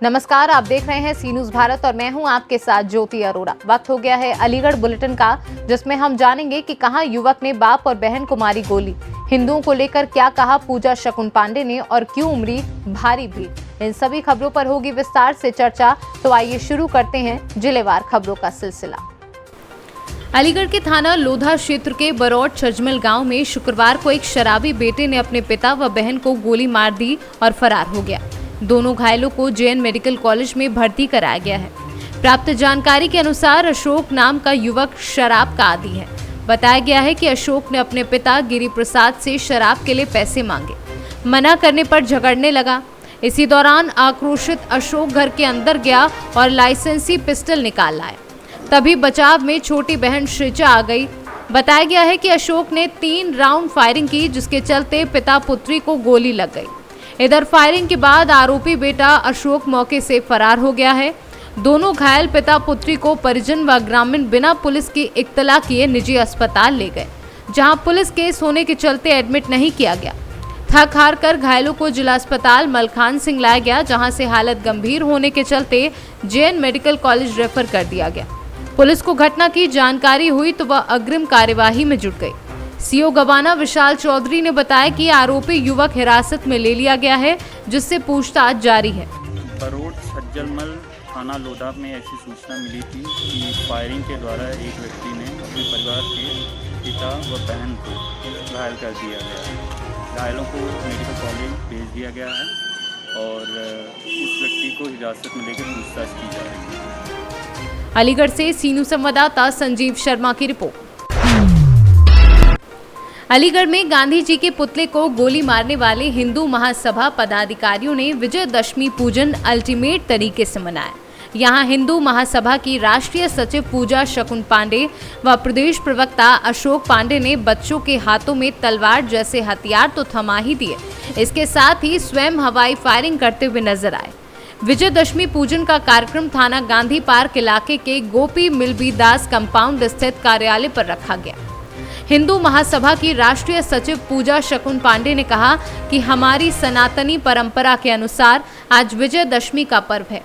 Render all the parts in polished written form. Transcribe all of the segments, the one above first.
नमस्कार, आप देख रहे हैं सी न्यूज भारत और मैं हूं आपके साथ ज्योति अरोड़ा। वक्त हो गया है अलीगढ़ बुलेटिन का, जिसमें हम जानेंगे कि कहां युवक ने बाप और बहन को मारी गोली, हिंदुओं को लेकर क्या कहा पूजा शकुन पांडे ने और क्यों उमड़ी भारी भीड़। इन सभी खबरों पर होगी विस्तार से चर्चा, तो आइए शुरू करते हैं जिलेवार खबरों का सिलसिला। अलीगढ़ के थाना लोधा क्षेत्र के बरौट छजमल गांव में शुक्रवार को एक शराबी बेटे ने अपने पिता व बहन को गोली मार दी और फरार हो गया। दोनों घायलों को जेएन मेडिकल कॉलेज में भर्ती कराया गया है। प्राप्त जानकारी के अनुसार अशोक नाम का युवक शराब का आदी है। बताया गया है कि अशोक ने अपने पिता गिरी प्रसाद से शराब के लिए पैसे मांगे, मना करने पर झगड़ने लगा। इसी दौरान आक्रोशित अशोक घर के अंदर गया और लाइसेंसी पिस्टल निकाल लाया। तभी बचाव में छोटी बहन श्रीजा आ गई। बताया गया है कि अशोक ने 3 राउंड फायरिंग की, जिसके चलते पिता पुत्री को गोली लग गई। इधर फायरिंग के बाद आरोपी बेटा अशोक मौके से फरार हो गया है। दोनों घायल पिता पुत्री को परिजन व ग्रामीण बिना पुलिस की इत्तला किए निजी अस्पताल ले गए, जहां पुलिस केस होने के चलते एडमिट नहीं किया गया। थक हार कर घायलों को जिला अस्पताल मलखान सिंह लाया गया, जहां से हालत गंभीर होने के चलते जेएन मेडिकल कॉलेज रेफर कर दिया गया। पुलिस को घटना की जानकारी हुई तो वह अग्रिम कार्यवाही में जुट गई। सीओ गवाना विशाल चौधरी ने बताया कि आरोपी युवक हिरासत में ले लिया गया है, जिससे पूछताछ जारी है। बरौट छज्जलमल थाना लोधा में ऐसी सूचना मिली थी कि फायरिंग के द्वारा एक व्यक्ति ने अपने परिवार के पिता व बहन को घायल कर दिया गया है। घायलों को मेडिकल कॉलेज भेज दिया गया है और उस व्यक्ति को हिरासत में लेकर पूछताछ की जा रही है। अलीगढ़ से सी न्यूज संवाददाता संजीव शर्मा की रिपोर्ट। अलीगढ़ में गांधी जी के पुतले को गोली मारने वाले हिंदू महासभा पदाधिकारियों ने विजयदशमी पूजन अल्टीमेट तरीके से मनाया। यहां हिंदू महासभा की राष्ट्रीय सचिव पूजा शकुन पांडे व प्रदेश प्रवक्ता अशोक पांडे ने बच्चों के हाथों में तलवार जैसे हथियार तो थमा ही दिए, इसके साथ ही स्वयं हवाई फायरिंग करते हुए नजर आए। विजयदशमी पूजन का कार्यक्रम थाना गांधी पार्क इलाके के गोपी मिलबीदास कंपाउंड स्थित कार्यालय पर रखा गया। हिंदू महासभा की राष्ट्रीय सचिव पूजा शकुन पांडे ने कहा कि हमारी सनातनी परंपरा के अनुसार आज विजयदशमी का पर्व है।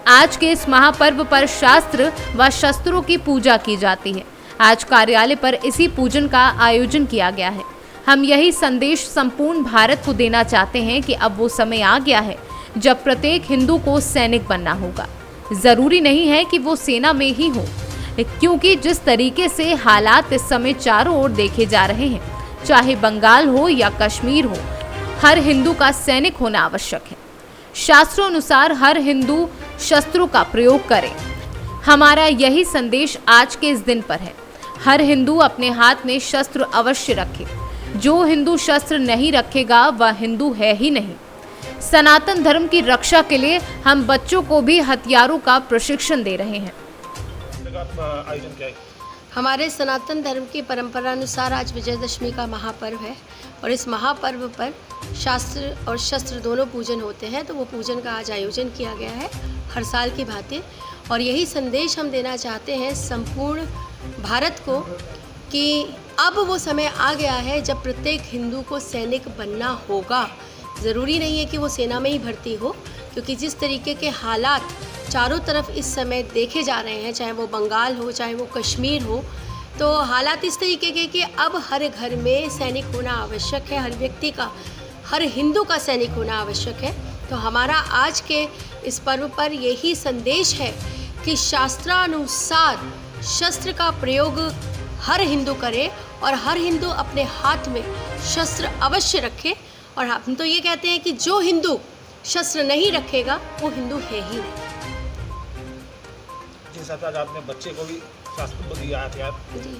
आज के इस महापर्व पर शास्त्र व शस्त्रों की पूजा की जाती है। आज कार्यालय पर इसी पूजन का आयोजन किया गया है। हम यही संदेश संपूर्ण भारत को देना चाहते हैं कि अब वो समय आ गया है जब प्रत्येक हिंदू को सैनिक बनना होगा। जरूरी नहीं है कि वो सेना में ही हो, क्योंकि जिस तरीके से हालात इस समय चारों ओर देखे जा रहे हैं, चाहे बंगाल हो या कश्मीर हो, हर हिंदू का सैनिक होना आवश्यक है। शास्त्रों अनुसार हर हिंदू शस्त्रों का प्रयोग करे। हमारा यही संदेश आज के इस दिन पर है। हर हिंदू अपने हाथ में शस्त्र अवश्य रखे। जो हिंदू शस्त्र नहीं रखेगा वह हिंदू है ही नहीं। सनातन धर्म की रक्षा के लिए हम बच्चों को भी हथियारों का प्रशिक्षण दे रहे हैं। आयोजन क्या है? हमारे सनातन धर्म की परंपरा अनुसार आज विजयदशमी का महापर्व है और इस महापर्व पर शास्त्र और शस्त्र दोनों पूजन होते हैं, तो वो पूजन का आज आयोजन किया गया है हर साल की भांति। और यही संदेश हम देना चाहते हैं संपूर्ण भारत को कि अब वो समय आ गया है जब प्रत्येक हिंदू को सैनिक बनना होगा। ज़रूरी नहीं है कि वो सेना में ही भर्ती हो, क्योंकि जिस तरीके के हालात चारों तरफ इस समय देखे जा रहे हैं, चाहे वो बंगाल हो चाहे वो कश्मीर हो, तो हालात इस तरीके के कि अब हर घर में सैनिक होना आवश्यक है। हर व्यक्ति का, हर हिंदू का सैनिक होना आवश्यक है। तो हमारा आज के इस पर्व पर यही संदेश है कि शास्त्रानुसार शस्त्र का प्रयोग हर हिंदू करे और हर हिंदू अपने हाथ में शस्त्र अवश्य रखे। और हम तो ये कहते हैं कि जो हिंदू शस्त्र नहीं रखेगा वो हिंदू है ही नहीं। आज आपने बच्चे को भी शास्त्र दिया है, जी,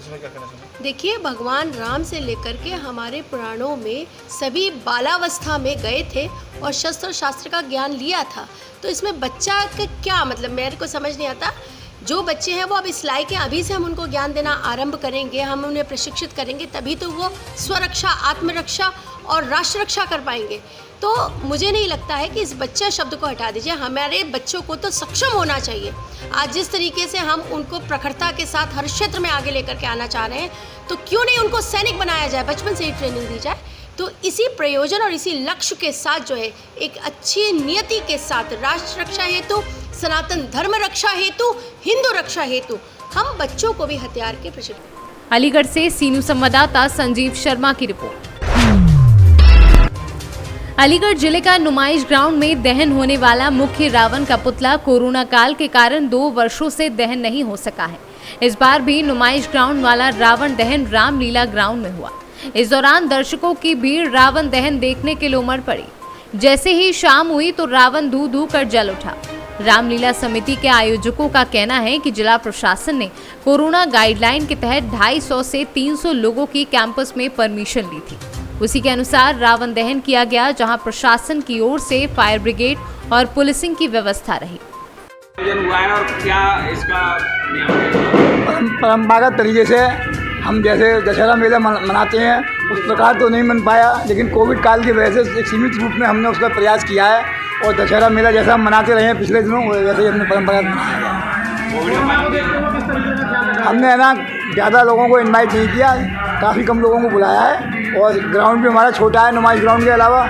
इसमें क्या कहना चाहिए? देखिए, भगवान राम से लेकर के हमारे पुराणों में सभी बालावस्था में गए थे और शस्त्र शास्त्र का ज्ञान लिया था। तो इसमें बच्चा का क्या मतलब, मेरे को समझ नहीं आता। जो बच्चे हैं वो अब इस लायक हैं, अभी से हम उनको ज्ञान देना आरंभ करेंगे, हम उन्हें प्रशिक्षित करेंगे, तभी तो वो स्वरक्षा, आत्मरक्षा और राष्ट्र रक्षा कर पाएंगे। तो मुझे नहीं लगता है कि इस बच्चा शब्द को हटा दीजिए। हमारे बच्चों को तो सक्षम होना चाहिए। आज जिस तरीके से हम उनको प्रखरता के साथ हर क्षेत्र में आगे लेकर के आना चाह रहे हैं, तो क्यों नहीं उनको सैनिक बनाया जाए, बचपन से ही ट्रेनिंग दी जाए तो इसी प्रयोजन और इसी लक्ष्य के साथ जो है एक अच्छी नियति के साथ राष्ट्र रक्षा हेतु, सनातन धर्म रक्षा हेतु, हिंदू रक्षा हेतु हम बच्चों को भी हथियार के प्रशिक्षण। अलीगढ़ से सीनू संवाददाता संजीव शर्मा की रिपोर्ट। अलीगढ़ जिले का नुमाइश ग्राउंड में दहन होने वाला मुख्य रावण का पुतला कोरोना काल के कारण 2 वर्षों से दहन नहीं हो सका है। इस बार भी नुमाइश ग्राउंड वाला रावण दहन रामलीला ग्राउंड में हुआ। इस दौरान दर्शकों की भीड़ रावण दहन देखने के लिए उमड़ पड़ी। जैसे ही शाम हुई तो रावण धू धू कर जल उठा। रामलीला समिति के आयोजकों का कहना है कि जिला प्रशासन ने कोरोना गाइडलाइन के तहत 250 से 300 लोगों की कैंपस में परमिशन ली थी। उसी के अनुसार रावण दहन किया गया, जहां प्रशासन की ओर से फायर ब्रिगेड और पुलिसिंग की व्यवस्था रही। हुआ है और क्या इसका परंपरागत तरीके से हम जैसे दशहरा मेला मनाते हैं उस प्रकार तो नहीं मन पाया, लेकिन कोविड काल की वजह से एक सीमित रूप में हमने उसका प्रयास किया है और दशहरा मेला जैसा हम मनाते रहे हैं पिछले दिनों वैसे ही हमने परंपरागत मनाया है। हमने है ना ज़्यादा लोगों को इनवाइट नहीं किया, काफ़ी कम लोगों को बुलाया है और ग्राउंड भी हमारा छोटा है नुमाइश ग्राउंड के अलावा,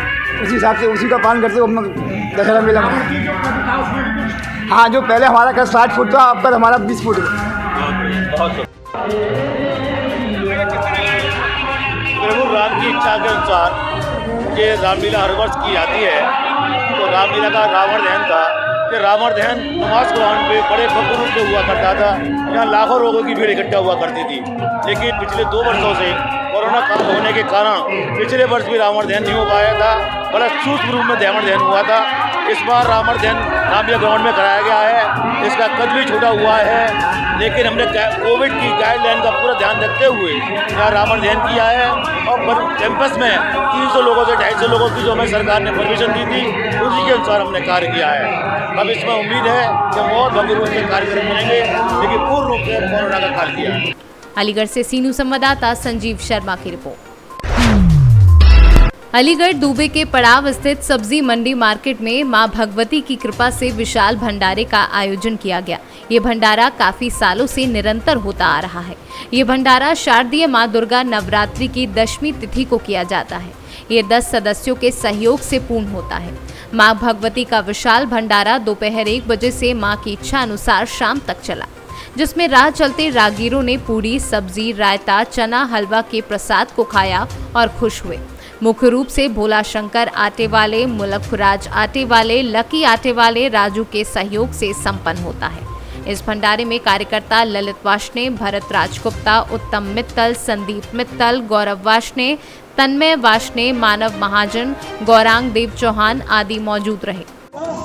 उसी हिसाब से उसी का पालन करते हुए हम दशहरा मेला मनाया। हाँ, जो पहले हमारा का 60 फुट था, अब तक हमारा 20 फुट है। प्रभु राम की इच्छा के अनुसार ये रामलीला हर वर्ष की जाती है। तो रामलीला का रावण दहन था। ये रावण दहन नुमाइश ग्राउंड पे बड़े भव्य रूप में हुआ करता था। यहाँ लाखों लोगों की भीड़ इकट्ठा हुआ करती थी, लेकिन पिछले 2 वर्षों से कोरोना काल होने के कारण पिछले वर्ष भी रावण दहन नहीं हो पाया था। बड़ा सूक्ष्म रूप में रावण दहन हुआ था। इस बार रावण दहन रामलीला ग्राउंड में कराया गया है। इसका कद भी छोटा हुआ है, लेकिन हमने कोविड की गाइडलाइन का पूरा ध्यान रखते हुए यहाँ रावण दहन किया है और कैंपस में 300 लोगों से 250 लोगों की जो हमें सरकार ने परमिशन दी थी उसी के अनुसार हमने कार्य किया है। अब इसमें उम्मीद है कि बहुत भव्य रूप से कार्यक्रम बनेंगे, लेकिन पूर्ण रूप से कोरोना का काल किया है। अलीगढ़ से सीनू संवाददाता संजीव शर्मा की रिपोर्ट। अलीगढ़ दूबे के पड़ाव स्थित सब्जी मंडी मार्केट में मां भगवती की कृपा से विशाल भंडारे का आयोजन किया गया। ये भंडारा काफी सालों से निरंतर होता आ रहा है। ये भंडारा शारदीय मां दुर्गा नवरात्रि की 10वीं तिथि को किया जाता है। ये 10 सदस्यों के सहयोग से पूर्ण होता है। मां भगवती का विशाल भंडारा दोपहर 1 बजे से मां की इच्छा अनुसार शाम तक चला, जिसमें राह चलते राहगीरों ने पूरी, सब्जी, रायता, चना, हलवा के प्रसाद को खाया और खुश हुए। मुख्य रूप से भोला शंकर आटे वाले, मुलखराज आटे वाले, लकी आटे वाले, राजू के सहयोग से संपन्न होता है। इस भंडारे में कार्यकर्ता ललित वाशने, भरत राजगुप्ता, उत्तम मित्तल, संदीप मित्तल, गौरव वाशने, तन्मय वाशने, मानव महाजन, गौरांग देव चौहान आदि मौजूद रहे।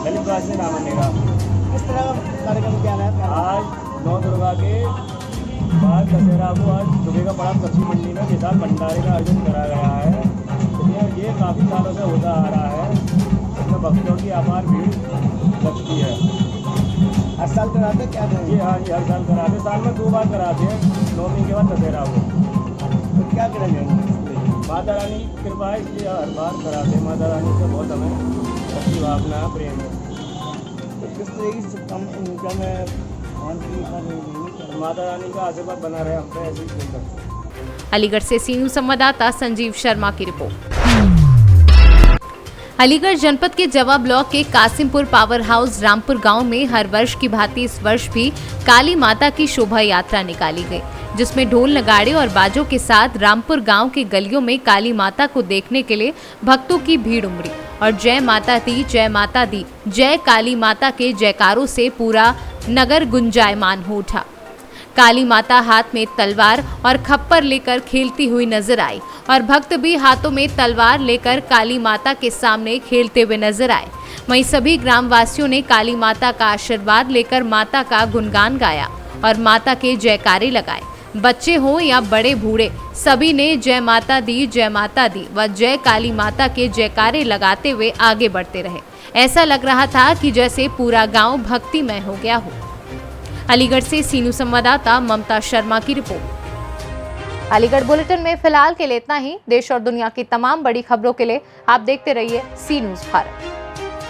ललित वाशने नाम है मेरा। इस तरह का कार्यक्रम क्या है? आज 9 दुर्गा के बाद दशहरा को आज दुबे का पड़ाव सब्जी मंडी में विशाल भंडारे का आयोजन करा गया है। ये काफ़ी सालों से होता आ रहा है। इसमें भक्तों की अपार भीड़ लगती है। हर साल कराते क्या? जी हाँ जी, हर साल कराते। साल में 2 बार कराते हैं, 9वीं के बाद दशहरा को। तो क्या करेंगे? माता रानी की कृपा है, इसलिए हर बार कराते हैं। माता रानी से बहुत हमें अच्छी भावना प्रेम है। तो किस तरीके से इनकम है? माता रानी का आशीर्वाद बना रहे हम पे, ऐसे ही सकते। अलीगढ़ से सीनू संवाददाता संजीव शर्मा की रिपोर्ट। अलीगढ़ जनपद के जवा ब्लॉक के कासिमपुर पावर हाउस रामपुर गांव में हर वर्ष की भांति इस वर्ष भी काली माता की शोभा यात्रा निकाली गई, जिसमें ढोल नगाड़े और बाजों के साथ रामपुर गांव के गलियों में काली माता को देखने के लिए भक्तों की भीड़ उमड़ी और जय माता दी, जय माता दी, जय काली माता के जयकारों से पूरा नगर गुंजायमान हो उठा। काली माता हाथ में तलवार और खप्पर लेकर खेलती हुई नजर आई और भक्त भी हाथों में तलवार लेकर काली माता के सामने खेलते हुए नजर आए। वहीं सभी ग्रामवासियों ने काली माता का आशीर्वाद लेकर माता का गुणगान गाया और माता के जयकारे लगाए। बच्चे हो या बड़े बूढ़े, सभी ने जय माता दी व जय काली माता के जयकारे लगाते हुए आगे बढ़ते रहे। ऐसा लग रहा था कि जैसे पूरा गांव भक्तिमय हो गया हो। अलीगढ़ से सीनू संवाददाता ममता शर्मा की रिपोर्ट। अलीगढ़ बुलेटिन में फिलहाल के लिए इतना ही। देश और दुनिया की तमाम बड़ी खबरों के लिए आप देखते रहिए सी न्यूज़ भारत।